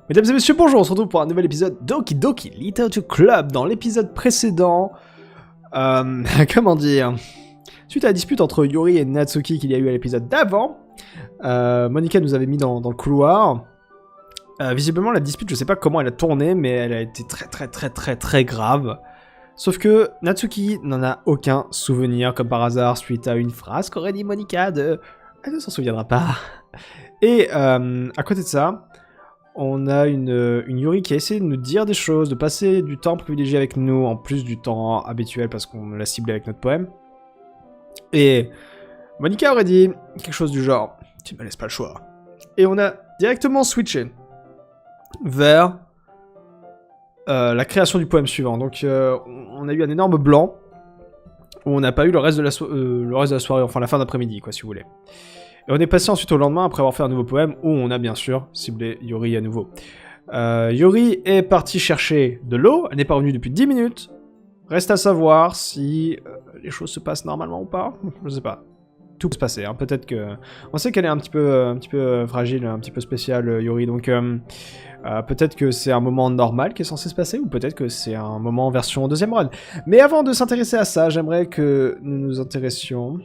Mesdames et messieurs, bonjour, on se retrouve pour un nouvel épisode Doki Doki Literature Club. Dans l'épisode précédent, comment dire, suite à la dispute entre Yuri et Natsuki qu'il y a eu à l'épisode d'avant, Monica nous avait mis dans le couloir. Visiblement la dispute, je sais pas comment elle a tourné, mais elle a été très grave. Sauf que Natsuki n'en a aucun souvenir, comme par hasard, suite à une phrase qu'aurait dit Monica de « Elle ne s'en souviendra pas ». Et à côté de ça, on a une Yuri qui a essayé de nous dire des choses, de passer du temps privilégié avec nous, en plus du temps habituel parce qu'on l'a ciblé avec notre poème. Et Monica aurait dit quelque chose du genre « Tu me laisses pas le choix ». Et on a directement switché vers la création du poème suivant. Donc on a eu un énorme blanc, où on n'a pas eu le reste de la soirée, enfin la fin d'après-midi, quoi, si vous voulez. Et on est passé ensuite au lendemain après avoir fait un nouveau poème où on a bien sûr ciblé Yuri à nouveau. Yuri est partie chercher de l'eau, elle n'est pas revenue depuis 10 minutes. Reste à savoir si les choses se passent normalement ou pas, je sais pas. Tout peut se passer, hein. Peut-être que... On sait qu'elle est un petit peu fragile, un petit peu spéciale, Yuri, donc peut-être que c'est un moment normal qui est censé se passer, ou peut-être que c'est un moment version deuxième run. Mais avant de s'intéresser à ça, j'aimerais que nous nous intéressions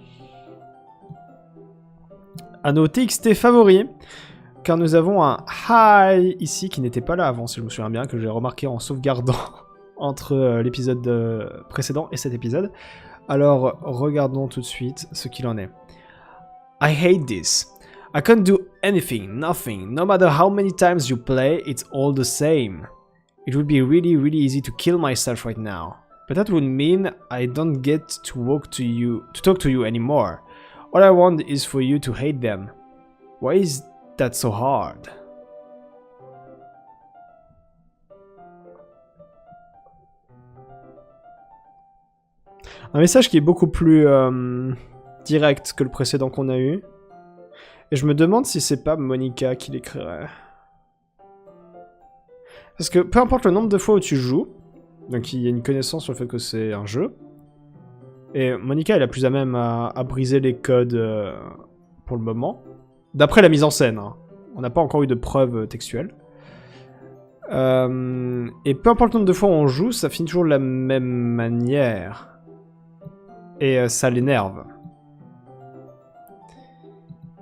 à nos TXT favoris, car nous avons un high ici qui n'était pas là avant, si je me souviens bien, que j'ai remarqué en sauvegardant entre l'épisode précédent et cet épisode. Alors, regardons tout de suite ce qu'il en est. I hate this. I can't do anything, nothing, no matter how many times you play, it's all the same. It would be really easy to kill myself right now. But that would mean I don't get to talk to you anymore. All I want is for you to hate them. Why is that so hard? Un message qui est beaucoup plus direct que le précédent qu'on a eu. Et je me demande si c'est pas Monica qui l'écrirait. Parce que peu importe le nombre de fois où tu joues, donc il y a une connaissance sur le fait que c'est un jeu, et Monica est la plus à même à briser les codes pour le moment. D'après la mise en scène, hein. On n'a pas encore eu de preuves textuelles. Et peu importe le nombre de fois où on joue, ça finit toujours de la même manière. Et ça l'énerve.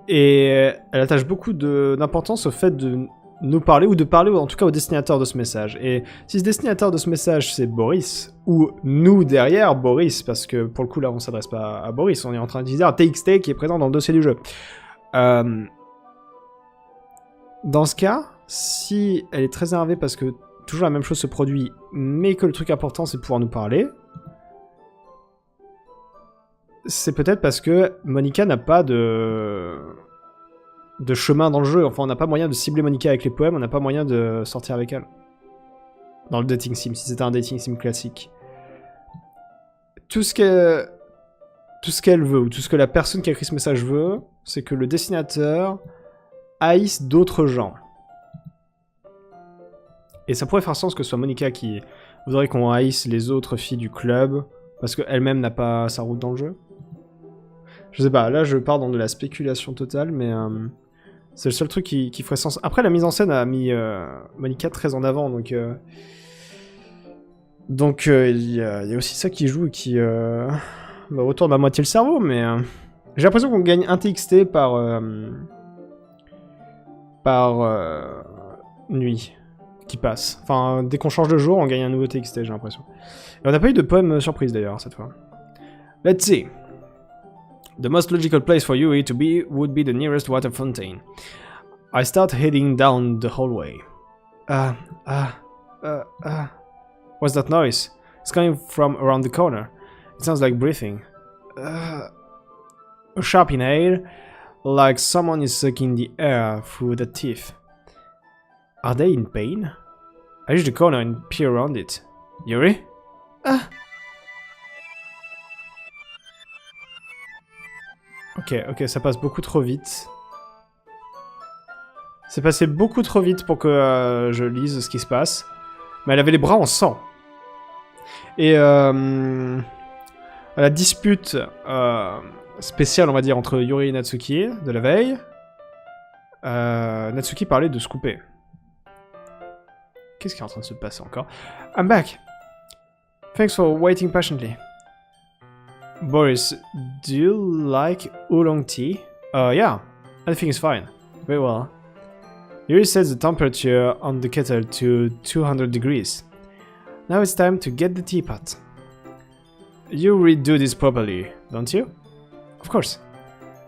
Et elle attache beaucoup d'importance au fait de nous parler, ou de parler en tout cas au destinataire de ce message. Et si ce destinataire de ce message c'est Boris, ou nous derrière Boris, parce que pour le coup là on s'adresse pas à Boris, on est en train d'utiliser un TXT qui est présent dans le dossier du jeu. Dans ce cas, si elle est très énervée parce que toujours la même chose se produit, mais que le truc important c'est de pouvoir nous parler, c'est peut-être parce que Monica n'a pas de chemin dans le jeu. Enfin, on n'a pas moyen de cibler Monica avec les poèmes, on n'a pas moyen de sortir avec elle. Dans le dating sim, si c'était un dating sim classique. Tout ce qu'elle veut, ou tout ce que la personne qui a écrit ce message veut, c'est que le dessinateur haïsse d'autres gens. Et ça pourrait faire sens que ce soit Monica qui voudrait qu'on haïsse les autres filles du club, parce qu'elle-même n'a pas sa route dans le jeu. Je sais pas, là je pars dans de la spéculation totale, mais c'est le seul truc qui ferait sens. Après, la mise en scène a mis Monica très en avant, donc il y a aussi ça qui joue et qui me retourne à moitié le cerveau, mais j'ai l'impression qu'on gagne un TXT par nuit qui passe. Enfin, dès qu'on change de jour, on gagne un nouveau TXT, j'ai l'impression. Et on n'a pas eu de poème surprise d'ailleurs cette fois. Let's see. The most logical place for Yuri to be would be the nearest water fountain. I start heading down the hallway. What's that noise? It's coming from around the corner. It sounds like breathing. A sharp inhale, like someone is sucking the air through the teeth. Are they in pain? I reach the corner and peer around it. Yuri? Ok, ça passe beaucoup trop vite. C'est passé beaucoup trop vite pour que je lise ce qui se passe. Mais elle avait les bras en sang. Et à la dispute spéciale, on va dire, entre Yuri et Natsuki de la veille, Natsuki parlait de se couper. Qu'est-ce qui est en train de se passer encore? I'm back. Thanks for waiting patiently. Boris, do you like oolong tea? Yeah, everything is fine. Very well. Yuri sets the temperature on the kettle to 200 degrees. Now it's time to get the teapot. You redo this properly, don't you? Of course.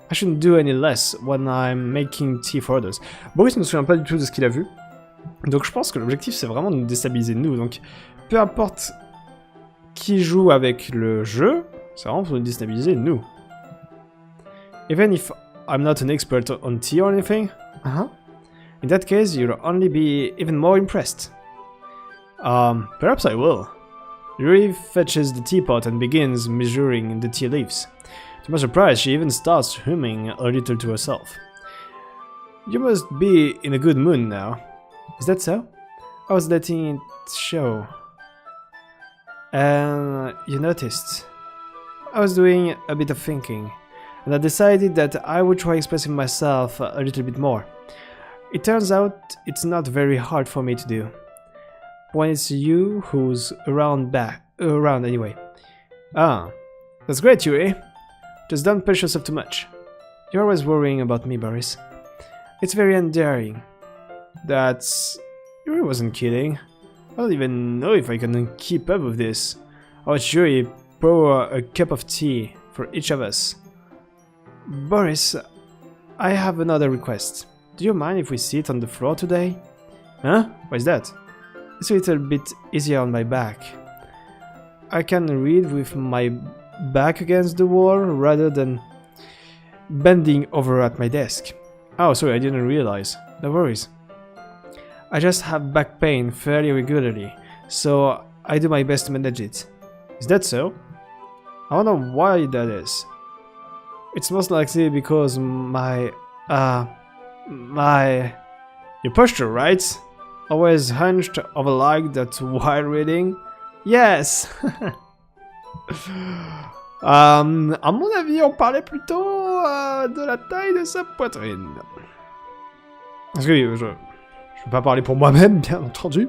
I shouldn't do any less when I'm making tea for others. Boris ne se souvient pas du tout de ce qu'il a vu. Donc je pense que l'objectif c'est vraiment de nous déstabiliser nous. Donc peu importe qui joue avec le jeu, c'est vraiment pour nous déstabiliser nous. Even if I'm not an expert on tea or anything, in that case you'll only be even more impressed. Perhaps I will. Yuri fetches the teapot and begins measuring the tea leaves. To my surprise, she even starts humming a little to herself. You must be in a good mood now. Is that so? I was letting it show. And you noticed. I was doing a bit of thinking, and I decided that I would try expressing myself a little bit more. It turns out it's not very hard for me to do. When it's you who's around anyway. Ah, that's great, Yuri. Just don't push yourself too much. You're always worrying about me, Boris. It's very endearing. Yuri wasn't kidding. I don't even know if I can keep up with this. How about Yuri pour a cup of tea for each of us? Boris, I have another request. Do you mind if we sit on the floor today? Huh? Why is that? It's a little bit easier on my back. I can read with my back against the wall rather than bending over at my desk. Oh, sorry, I didn't realize. No worries. I just have back pain fairly regularly, so I do my best to manage it. Is that so? I wonder why that is. It's most likely because my your posture, right? Always hunched over like that while reading? Yes! À mon avis, on parlait plutôt de la taille de sa poitrine. Parce que je peux pas parler pour moi-même, bien entendu.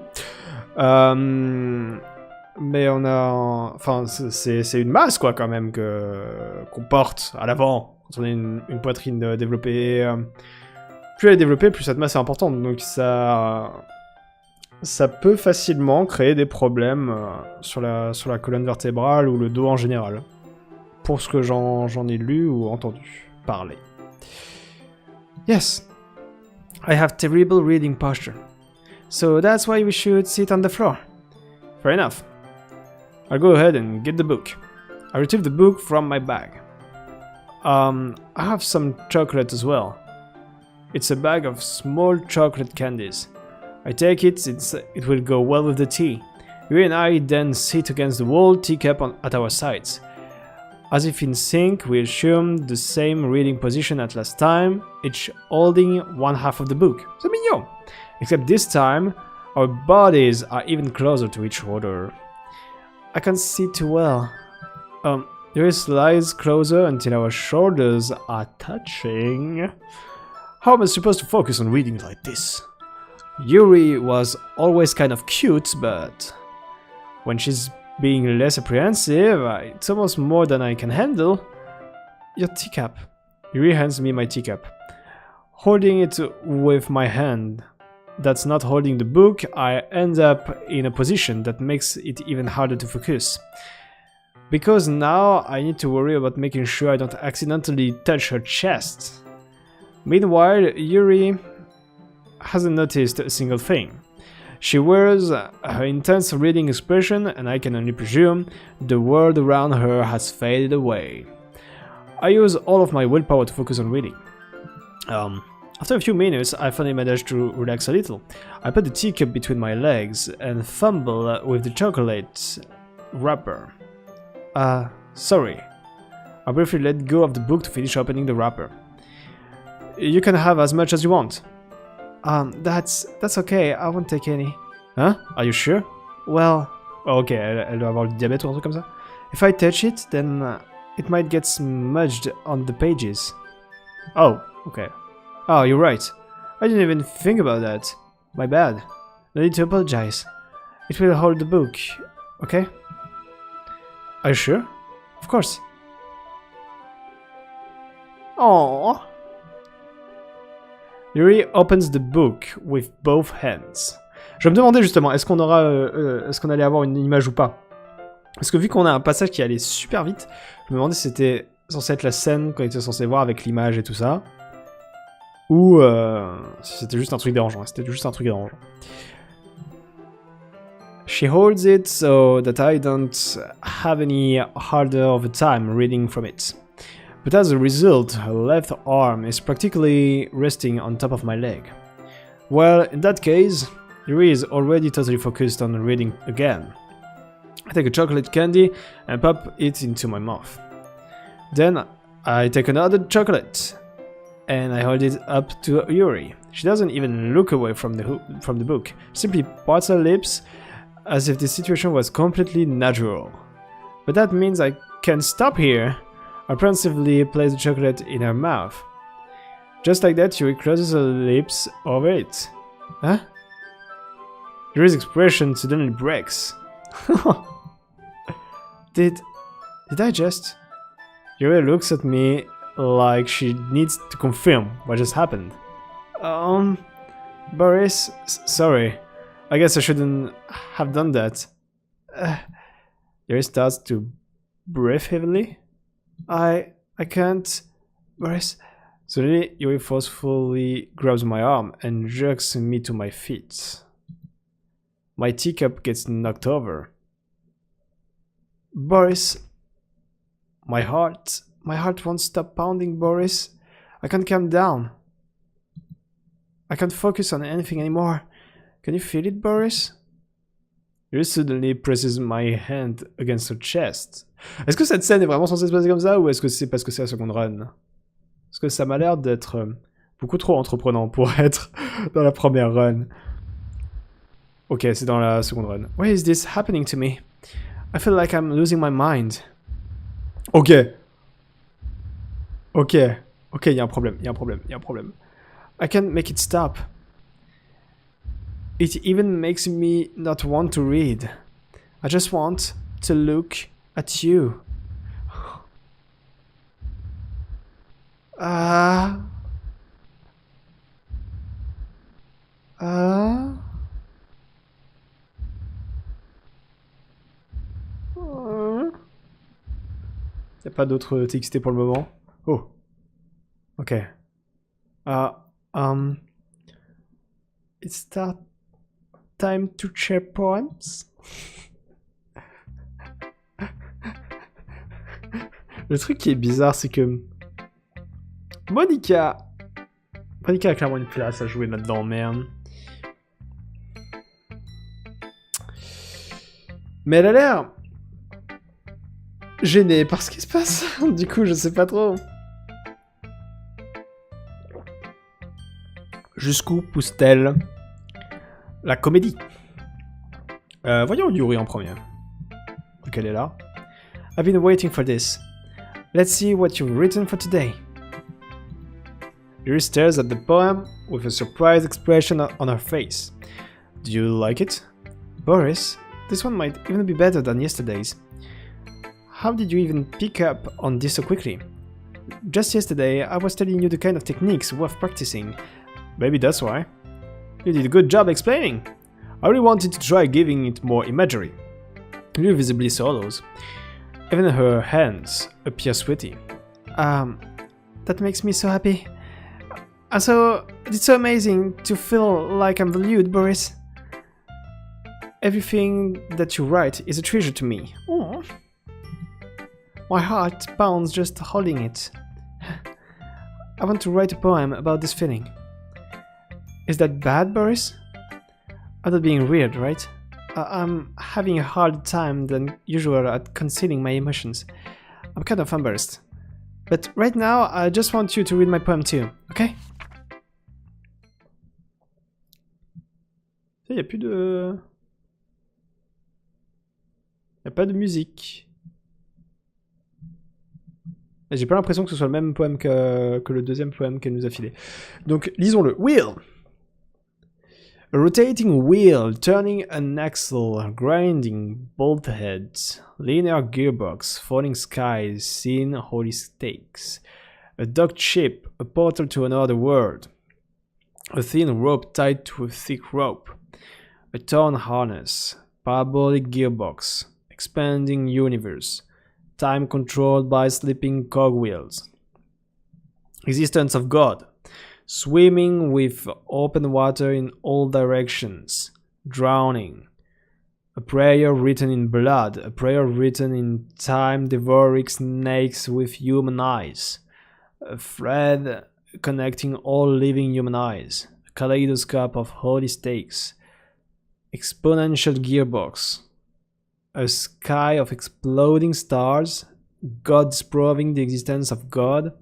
Mais on a... Enfin, c'est une masse, quoi, quand même, qu'on porte à l'avant. Quand on a une poitrine développée. Plus elle est développée, plus cette masse est importante. Donc ça peut facilement créer des problèmes sur la colonne vertébrale ou le dos en général. Pour ce que j'en ai lu ou entendu parler. Yes, I have terrible reading posture. So that's why we should sit on the floor. Fair enough. I'll go ahead and get the book. I retrieve the book from my bag. I have some chocolate as well. It's a bag of small chocolate candies. I take it since it will go well with the tea. You and I then sit against the wall, teacup at our sides. As if in sync, we assume the same reading position as last time, each holding one half of the book. C'est mignon! Except this time, our bodies are even closer to each other. I can't see too well. Yuri slides closer until our shoulders are touching. How am I supposed to focus on reading like this? Yuri was always kind of cute, but when she's being less apprehensive, it's almost more than I can handle. Your teacup. Yuri hands me my teacup. Holding it with my hand that's not holding the book, I end up in a position that makes it even harder to focus. Because now I need to worry about making sure I don't accidentally touch her chest. Meanwhile, Yuri hasn't noticed a single thing. She wears her intense reading expression, and I can only presume the world around her has faded away. I use all of my willpower to focus on reading. After a few minutes, I finally manage to relax a little. I put the teacup between my legs and fumble with the chocolate wrapper. Sorry. I briefly let go of the book to finish opening the wrapper. You can have as much as you want. That's okay, I won't take any. Huh? Are you sure? Well... Oh, ok, elle doit avoir le diabète ou un truc comme ça. If I touch it, then it might get smudged on the pages. Oh, okay. Oh, you're right. I didn't even think about that. My bad. No need to apologize. It will hold the book, okay? Are you sure? Of course. Aww. Yuri opens the book with both hands. Je me demandais justement, est-ce qu'on aura, est-ce qu'on allait avoir une image ou pas? Parce que vu qu'on a un passage qui allait super vite, je me demandais si c'était censé être la scène qu'on était censé voir avec l'image et tout ça, ou si c'était juste un truc dérangeant. C'était juste un truc dérangeant. She holds it so that I don't have any harder of a time reading from it. But as a result, her left arm is practically resting on top of my leg. Well, in that case, Yuri is already totally focused on reading again. I take a chocolate candy and pop it into my mouth. Then I take another chocolate and I hold it up to Yuri. She doesn't even look away from the book, simply parts her lips as if the situation was completely natural. But that means I can't stop here. I pensively place the chocolate in her mouth. Just like that, Yuri closes her lips over it. Huh? Yuri's expression suddenly breaks. Did I just? Yuri looks at me like she needs to confirm what just happened. Boris, sorry. I guess I shouldn't have done that. Yuri starts to breathe heavily. I can't. Boris. Suddenly, Yuri forcefully grabs my arm and jerks me to my feet. My teacup gets knocked over. Boris. My heart won't stop pounding, Boris. I can't calm down. I can't focus on anything anymore. Can you feel it, Boris? Yuri suddenly presses my hand against her chest. Est-ce que cette scène est vraiment censée se passer comme ça, ou est-ce que c'est parce que c'est la seconde run? Parce que ça m'a l'air d'être beaucoup trop entreprenant pour être dans la première run. Ok, c'est dans la seconde run. Why is this happening to me? I feel like I'm losing my mind. Ok. Ok, il y a un problème, il y a un problème. I can't make it stop. It even makes me not want to read. I just want to look at you. Y a pas d'autre TXT pour le moment. Oh. Ok. It's that time to share poems. Le truc qui est bizarre, c'est que Monica a clairement une place à jouer là-dedans, merde. Mais elle a l'air gênée par ce qui se passe. Du coup, je sais pas trop. Jusqu'où pousse-t-elle la comédie? Voyons Yuri en premier. Donc elle est là. I've been waiting for this. Let's see what you've written for today. Yuri stares at the poem with a surprised expression on her face. Do you like it? Boris, this one might even be better than yesterday's. How did you even pick up on this so quickly? Just yesterday, I was telling you the kind of techniques worth practicing. Maybe that's why. You did a good job explaining. I really wanted to try giving it more imagery. Yuri visibly swallows. Even her hands appear sweaty. That makes me so happy. Also, it's so amazing to feel like I'm valued, Boris. Everything that you write is a treasure to me. Aww. My heart pounds just holding it. I want to write a poem about this feeling. Is that bad, Boris? I'm not being weird, right? I'm having a harder time than usual at concealing my emotions. I'm kind of embarrassed. But right now, I just want you to read my poem too, okay? Il n'y a plus de... Il n'y a pas de musique. J'ai pas l'impression que ce soit le même poème que le deuxième poème qu'elle nous a filé. Donc, lisons-le. Will! A rotating wheel, turning an axle, grinding bolt heads, linear gearbox, falling skies, seen holy stakes. A docked ship, a portal to another world. A thin rope tied to a thick rope. A torn harness, parabolic gearbox, expanding universe, time controlled by slipping cogwheels. Existence of God, swimming with open water in all directions, drowning. A prayer written in blood, a prayer written in time-devouring snakes with human eyes. A thread connecting all living human eyes. A kaleidoscope of holy stakes. Exponential gearbox. A sky of exploding stars. God disproving the existence of God.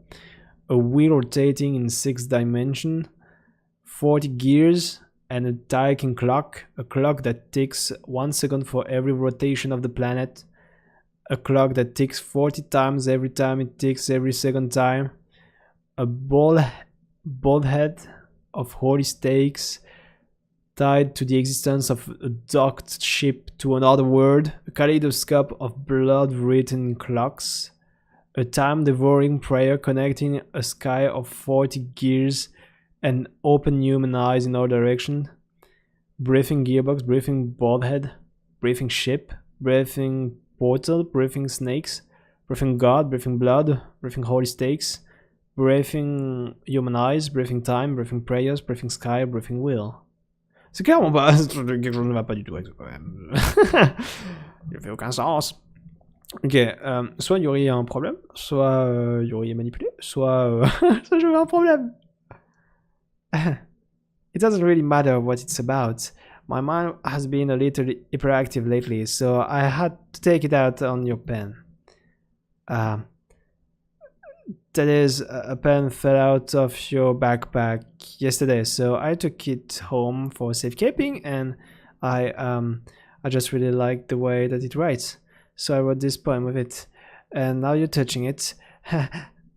A wheel rotating in 6 dimensions. 40 gears. And a ticking clock. A clock that ticks 1 second for every rotation of the planet. A clock that ticks 40 times every time it ticks every second time. A bald head of holy stakes tied to the existence of a docked ship to another world, a kaleidoscope of blood-written clocks, a time-devouring prayer connecting a sky of 40 gears and open human eyes in all directions, breathing gearbox, breathing bald head, breathing ship, breathing portal, breathing snakes, breathing God, breathing blood, breathing holy stakes, breathing human eyes, breathing time, breathing prayers, breathing sky, breathing will. C'est clairement pas... quelque chose ne va pas du tout avec ça quand même. Il fait aucun sens. Ok, soit Yuri a un problème, soit Yuri est manipulé, soit soit je veux un problème. It doesn't really matter what it's about. My mind has been a little hyperactive lately, so I had to take it out on your pen. That is, a pen fell out of your backpack yesterday, so I took it home for safekeeping, and I just really like the way that it writes, so I wrote this poem with it, and now you're touching it.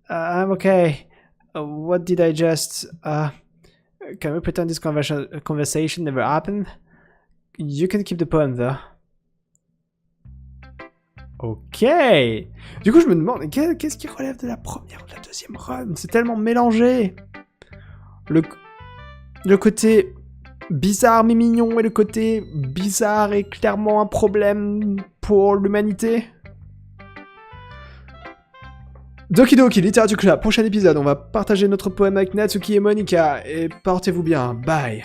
I'm okay. What did I just... can we pretend this conversation never happened? You can keep the poem though. Ok. Du coup, je me demande, qu'est-ce qui relève de la première ou de la deuxième run? C'est tellement mélangé. Le côté bizarre mais mignon et le côté bizarre et clairement un problème pour l'humanité. Doki Doki Literature Club, prochain épisode, on va partager notre poème avec Natsuki et Monica, et portez-vous bien, bye.